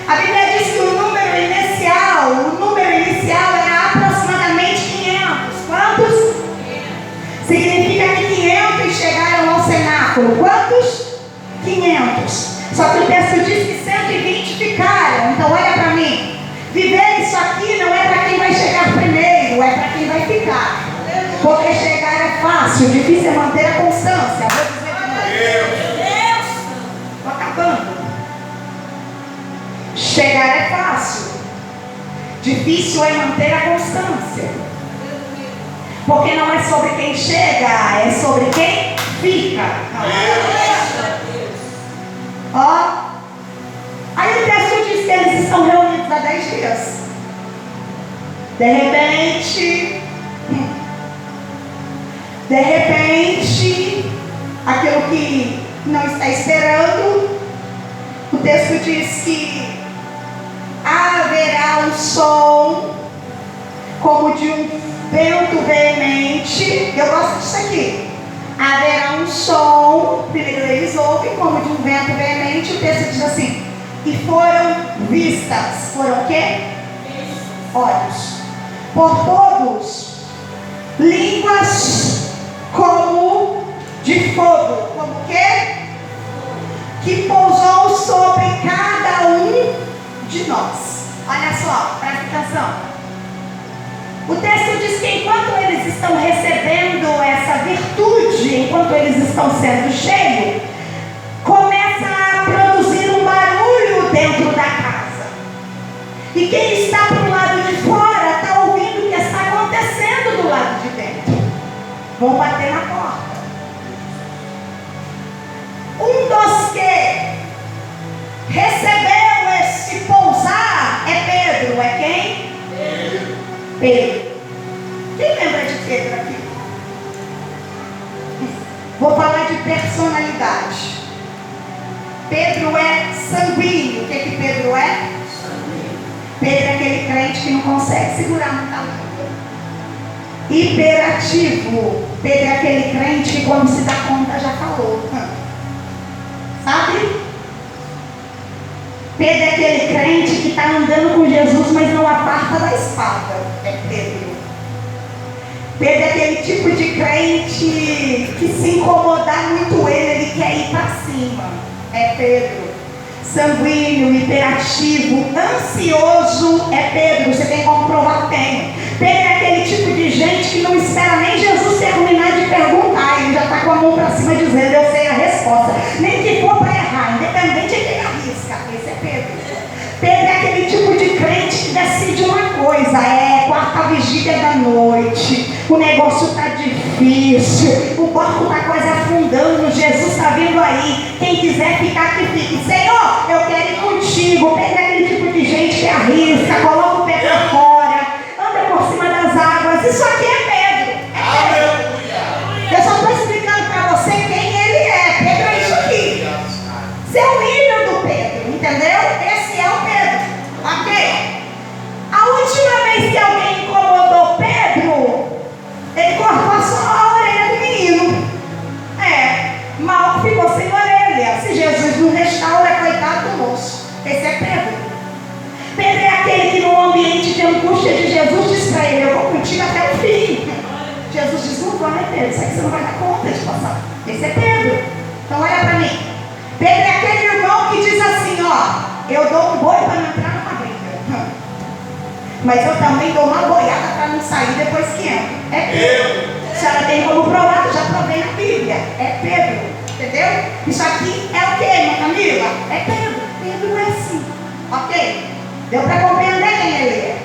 A Bíblia diz que o número inicial era aproximadamente 500. Quantos? Significa que 500 chegaram ao cenáculo. Quantos? 500. Só que o texto diz que 120 ficaram. Então olha para mim. Viver isso aqui não é para quem vai chegar primeiro, é para quem vai ficar. Porque chegar é fácil, difícil é manter a constância. Vou dizer de novo. Estou acabando. Chegar é fácil, difícil é manter a constância. Porque não é sobre quem chega, é sobre quem fica. Ó, aí o texto diz que eles estão reunidos há 10 dias. De repente, aquilo que não está esperando, o texto diz que haverá um som como de um vento veemente. Eu gosto disso aqui. Haverá um som, primeiro eles ouvem como de um vento veemente. O texto diz assim: e foram vistas. Foram o quê? Olhos. Por todos, línguas como de fogo. Como o quê? Que pousou sobre cada um de nós. Olha só, presta atenção. O texto diz que enquanto eles estão recebendo essa virtude, enquanto eles estão sendo cheios, começa a produzir um barulho dentro da casa. E quem está pro lado de fora está ouvindo o que está acontecendo do lado de dentro. Vão bater na porta. Um dos que recebeu esse pousar é Pedro. É quem? Pedro. Quem lembra de Pedro aqui? Vou falar de personalidade. Pedro é sanguíneo. O que Pedro é? Pedro é aquele crente que não consegue segurar muita língua. Hiperativo. Pedro é aquele crente que quando se dá conta já falou. Sabe? Pedro é aquele crente que está andando com Jesus, mas não aparta da espada. É Pedro. Pedro é aquele tipo de crente que se incomodar muito ele quer ir para cima. É Pedro. Sanguíneo, hiperativo, ansioso é Pedro. Você tem como provar? Tem. Pedro é aquele tipo de gente que não espera nem Jesus terminar de perguntar. Ele já está com a mão para cima dizendo: eu sei a resposta. Nem que for para errar, independente de quem arrisca. Esse é Pedro. Pedro é aquele tipo de crente que decide uma coisa: é quarta vigília da noite, o negócio está difícil, o barco está quase afundando, Jesus está vindo aí, quem quiser ficar que fique. Senhor, eu quero ir contigo. Pedro é aquele tipo de gente que arrisca, coloca o pé para fora, anda por cima das águas. Isso aqui é Pedro. É Pedro. Eu só estou explicando para você quem ele é. Pedro é isso aqui. Esse é o nível do Pedro, entendeu? Esse é o Pedro, ok? A última vez que alguém incomodou Pedro, ele cortou só a orelha do menino. Mal ficou sem orelha. Se Jesus não restaura, coitado do moço. Esse é Pedro. Pedro é aquele que no ambiente de angústia de Jesus diz para ele: eu vou contigo até o fim. Jesus diz: não vai, Pedro, isso aqui você não vai dar conta de passar. Esse é Pedro. Então olha para mim. Pedro é aquele irmão que diz assim: ó, eu dou um boi para não entrar numa briga, mas eu também dou uma boiada para não sair depois que entra. É Pedro. Se ela tem como provar, eu já provei na Bíblia. É Pedro. Entendeu? Isso aqui é o que, minha Camila? É Pedro. Pedro é assim. Ok? Deu para compreender quem ele é.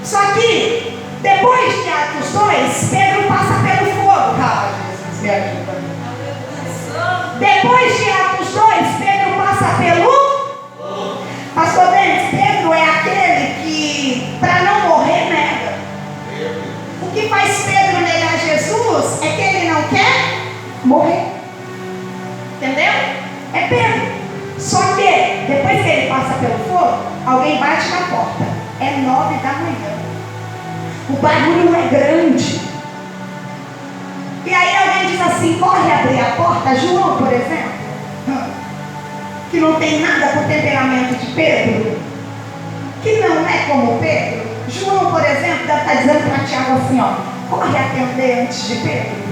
Só que, depois de Atos 2, Pedro passa pelo fogo. Ah, Jesus, me ajuda. Depois de Atos 2, Pedro passa pelo... Pastor Denis, Pedro é aquele que, para não morrer, nega. O que faz Pedro negar Jesus é que ele não quer morrer. Entendeu? É Pedro. Só que, depois que ele passa pelo fogo, alguém bate na porta. É 9 da manhã. O barulho é grande. E aí alguém diz assim: corre abrir a porta. João, por exemplo, que não tem nada por temperamento de Pedro? Que não é como Pedro? João, por exemplo, deve estar dizendo para Tiago assim, ó, corre atender antes de Pedro.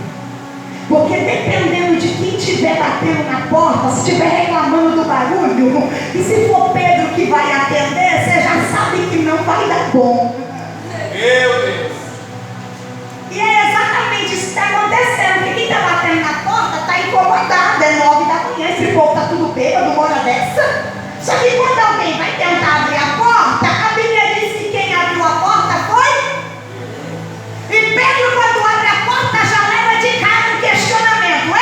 Porque dependendo de quem estiver batendo na porta, se estiver reclamando do barulho, e se for Pedro que vai atender, você já sabe que não vai dar bom. Meu Deus! E é exatamente isso que está acontecendo, porque quem está batendo na porta está incomodado, é 9 da manhã, esse povo está tudo bêbado, uma hora dessa. Só que quando alguém vai tentar abrir a porta, a Bíblia diz que quem abriu a porta foi... E Pedro, quando abre a porta, já leva de cara um questionamento.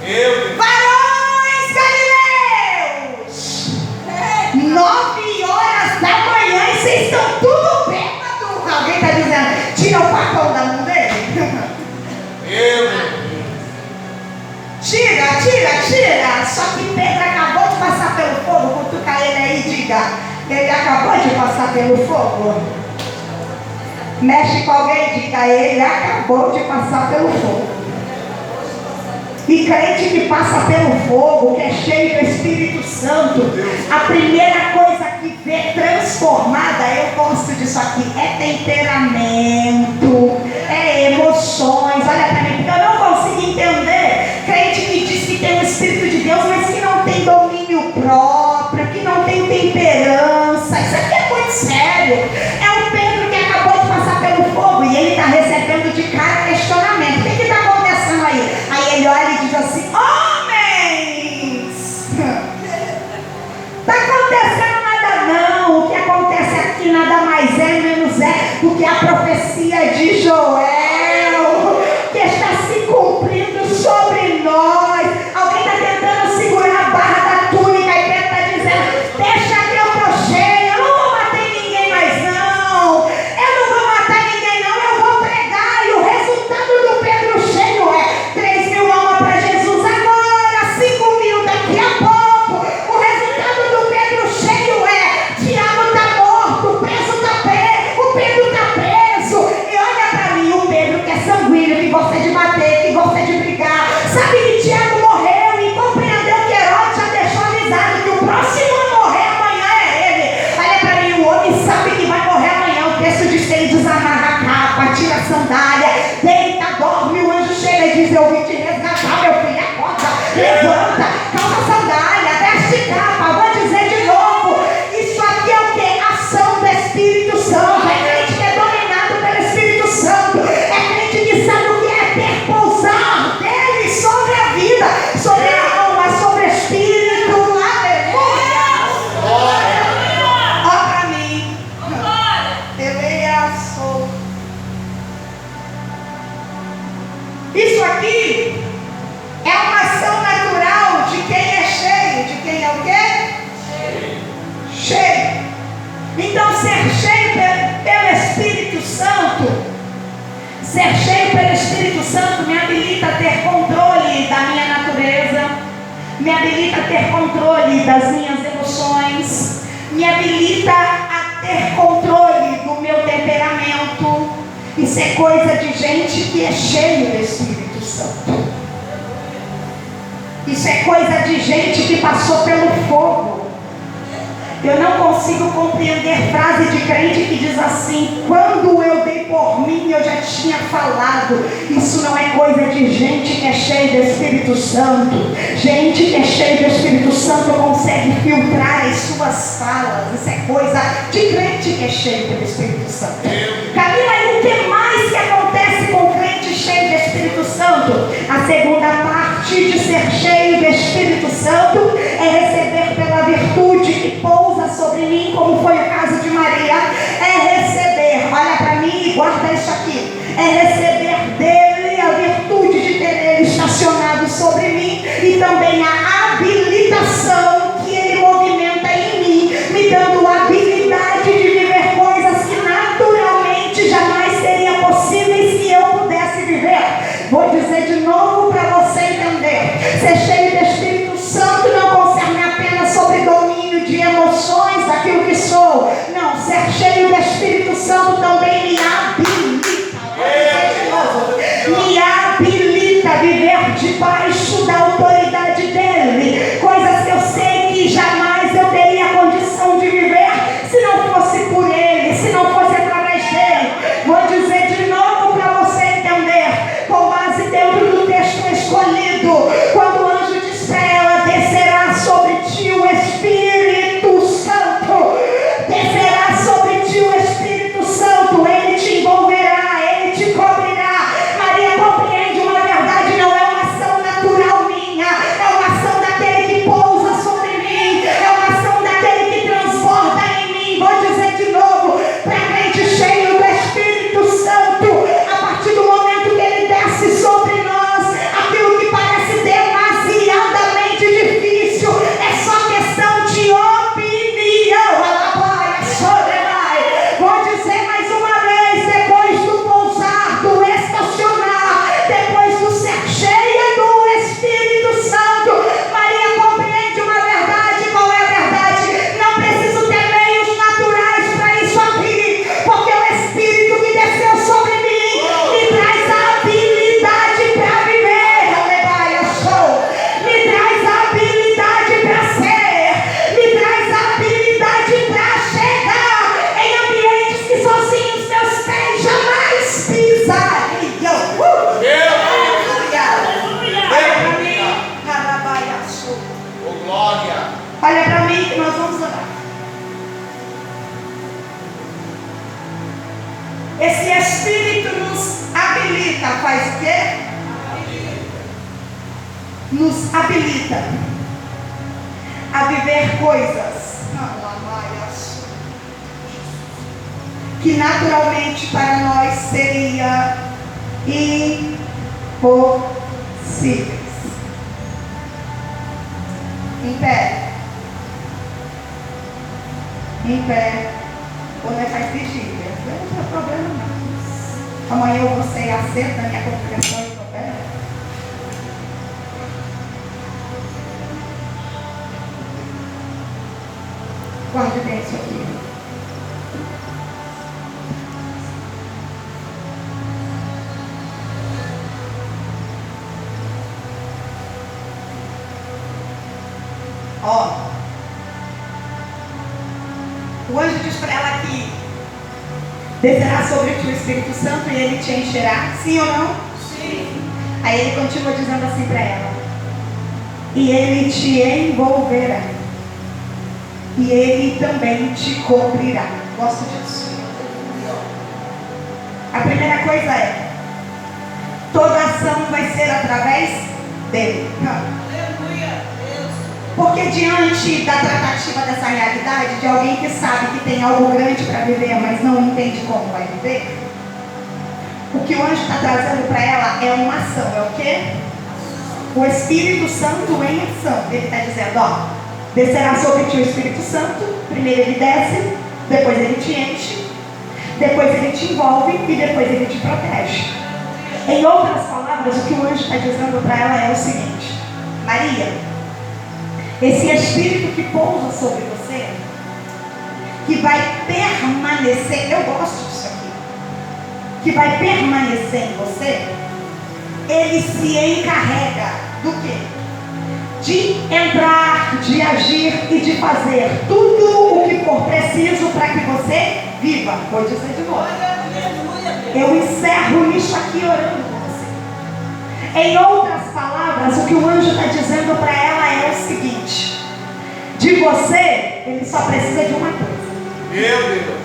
Ei! Varões galileus! 9 horas da manhã e vocês estão tudo bêbado. Alguém está dizendo, tira o facão da mão dele. Tira. Só que Pedro acabou de passar pelo fogo. Cutuca ele aí e diga, ele acabou de passar pelo fogo. Mexe com alguém e diga, ele acabou de passar pelo fogo. E crente que passa pelo fogo, que é cheio do Espírito Santo, a primeira coisa que vê transformada, eu gosto disso aqui, é temperamento, é emoções. Olha para mim, porque eu não consigo entender crente que diz que tem o Espírito de Deus, mas que não tem domínio próprio, que não tem temperança. Isso aqui é muito sério. É o Pedro que acabou de passar pelo fogo e ele está recebendo de cara questionamento. O que está acontecendo aí? Aí ele olha e diz assim, homens! Está acontecendo nada não. O que acontece aqui nada mais é, menos é do que a profecia de Joel, que está se cumprindo sobre nós. Alguém está tentando segurar a barra da túnica e Pedro está dizendo, deixa que eu estou cheio, eu não vou bater em ninguém mais não. Eu não vou matar ninguém não, eu vou pregar. E o resultado do Pedro cheio é 3.000 almas para Jesus agora, 5.000 daqui a pouco. O resultado do Pedro cheio é, Tiago está morto, o Pedro está preso. E olha para mim, o Pedro que é sanguíneo, que gosta de bater, que gosta de brigar. Sabe que Tiago morreu e compreendeu que Herodes já deixou avisado que o próximo a morrer amanhã é ele. Olha para mim, o homem sabe que vai morrer amanhã. O texto diz que ele desamarra a capa, tira a sandália, deita, dorme. O anjo chega e diz, eu vim te resgatar, meu filho, acorda, levanta, calça a sandália, veste capa. Vou dizer de novo, isso aqui é o que? Ação do Espírito Santo. É crente que é dominado pelo Espírito Santo. É crente que sabe o que é ter pousar dele sobre a vida, sobre a alma, sobre o Espírito. Aleluia! Olha para mim. Isso aqui é uma ação natural de quem é cheio. De quem é o quê? Cheio. Então, ser cheio pelo Espírito Santo, ser cheio pelo Espírito Santo me habilita a ter controle da minha natureza, me habilita a ter controle das minhas emoções, me habilita a ter controle do meu temperamento. Isso é coisa de gente que é cheio do Espírito Santo. Isso é coisa de gente que passou pelo fogo. Eu não consigo compreender frase de crente que diz assim, quando eu dei por mim eu já tinha falado. Isso não é coisa de gente que é cheia do Espírito Santo. Gente que é cheia do Espírito Santo consegue filtrar as suas falas. Isso é coisa de crente que é cheio do Espírito Santo. Camila, e o que mais que acontece com o crente cheio do Espírito Santo? A segunda parte de ser cheio do Espírito Santo é receber pela virtude que pousa sobre mim, como foi o caso de Maria. É receber, olha para mim e guarda isso aqui, é receber dele a virtude de ter ele estacionado sobre mim e também a habilitação que ele movimenta em mim, me dando a habilidade de viver coisas que naturalmente jamais seriam possíveis se eu pudesse viver. Vou dizer de novo para você entender, ser cheio do Espírito Santo não concerne apenas sobre domínio de emoções daquilo que sou. Não, ser cheio do Espírito Santo também me habilita. Vou dizer de novo, me habilita a viver debaixo da autoridade nos habilita a viver coisas que naturalmente para nós seria impossíveis. Em pé. Em pé. Quando é faz vigília. Não tem problema não. Amanhã eu vou ser assento na minha congregação e estou pé. Guarde bem isso aqui. Ó, o anjo diz para ela que descerá sobre ti o Espírito Santo e ele te encherá, sim ou não? Sim. Aí ele continua dizendo assim para ela: e ele te envolverá, e ele também te cobrirá. Gosto disso. A primeira coisa é: toda ação vai ser através dele. Porque diante da tratativa dessa realidade, de alguém que sabe que tem algo grande para viver, mas não entende como vai viver, o que o anjo está trazendo para ela é uma ação. É o quê? O Espírito Santo em ação. Ele está dizendo, ó, descerá sobre ti o Espírito Santo. Primeiro ele desce, depois ele te enche, depois ele te envolve e depois ele te protege. Em outras palavras, o que o anjo está dizendo para ela é o seguinte: Maria, esse Espírito que pousa sobre você, que vai permanecer, eu gosto disso aqui, que vai permanecer em você, ele se encarrega do quê? De entrar, de agir e de fazer tudo o que for preciso para que você viva. Vou dizer de novo. Eu encerro nisso aqui orando com você. Em outras palavras, o que o anjo está dizendo para ela é o seguinte: de você, ele só precisa de uma coisa. Meu Deus.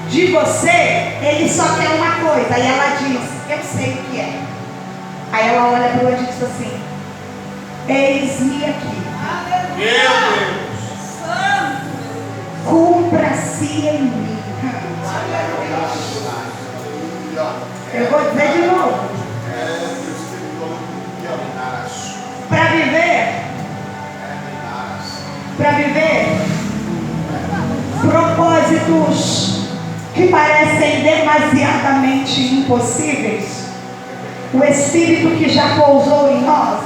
De você, ele só quer uma coisa. E ela diz, eu sei o que é. Aí ela olha para o anjo e diz assim: eis-me aqui. Meu Deus. Cumpra-se em mim. Eu vou dizer de novo. Para viver propósitos que parecem demasiadamente impossíveis, o Espírito que já pousou em nós,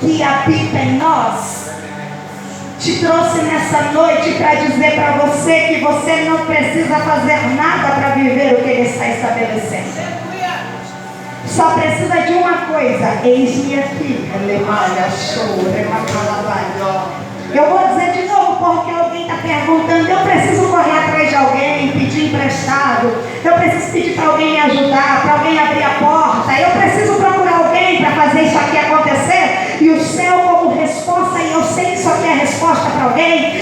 que habita em nós, te trouxe nessa noite para dizer para você que você não precisa fazer nada para viver o que Ele está estabelecendo. Só precisa de uma coisa: eis-me aqui. Eu vou dizer de novo, porque alguém está perguntando. Eu preciso correr atrás de alguém, pedir emprestado. Eu preciso pedir para alguém me ajudar, para alguém abrir a porta. Eu preciso procurar alguém para fazer isso aqui acontecer. E o céu, como resposta, e eu sei que isso aqui é resposta para alguém,